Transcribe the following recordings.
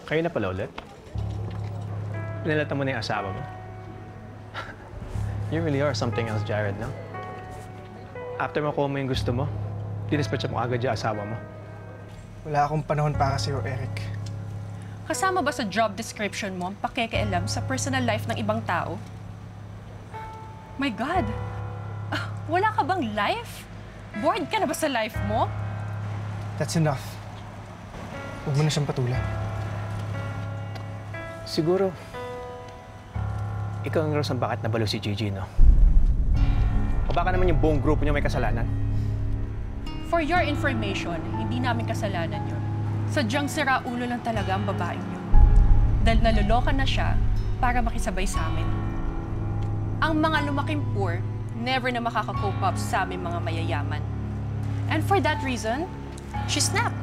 Kayo na pala ulit? Pinalatan mo na yung asawa mo? You really are something else, Jared, no? After makuha mo yung gusto mo, dinispatcha mo agad yung asawa mo. Wala akong panahon para sa'yo, Eric. Kasama ba sa job description mo ang pakikialam sa personal life ng ibang tao? My God! Wala ka bang life? Bored ka na ba sa life mo? That's enough. Huwag mo na siyang patulan. Siguro, ikaw ang rason bakit nabalo si Gigi, no? O baka naman yung buong group niyo may kasalanan? For your information, hindi namin kasalanan yun. Sadyang siraulo lang talaga ang babaeng yun. Dahil naluloka na siya para makisabay sa amin. Ang mga lumaking poor, never na makaka-cope up sa aming mga mayayaman. And for that reason, she snapped.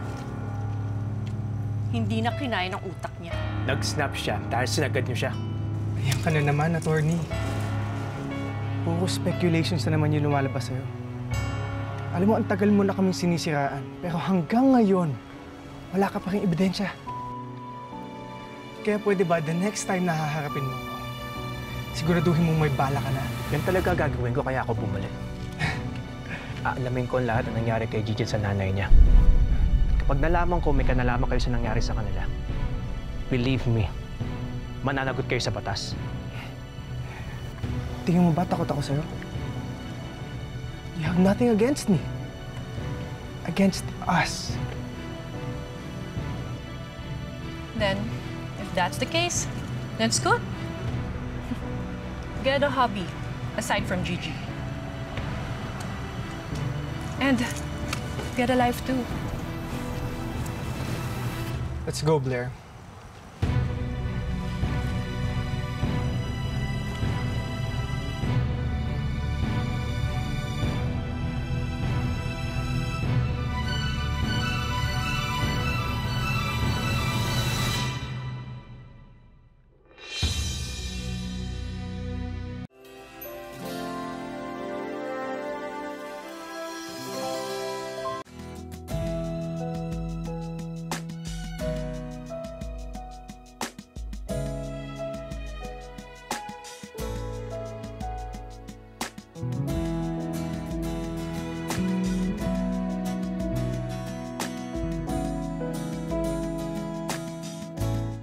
Hindi na kinaya ng utak niya. Nag-snap siya dahil sinagad niyo siya. Ayan ka na naman, attorney. Puro speculations na naman yung lumalabas sa'yo. Alam mo, ang tagal mo na kaming sinisiraan. Pero hanggang ngayon, wala ka pa rin ebidensya. Kaya pwede ba, the next time na haharapin mo ako, siguraduhin mong may bala ka na. Yan talaga gagawin ko kaya ako bumalik. Aalamin ko ang lahat ng nangyari kay Gigi sa nanay niya. Kapag nalaman ko may kanalaman kayo sa nangyari sa kanila, believe me, mananagot kayo sa batas. Tingin mo ba takot ako sa'yo? You have nothing against me. Against us. Then, if that's the case, then it's good. Get a hobby, aside from Gigi. And get a life too. Let's go, Blair.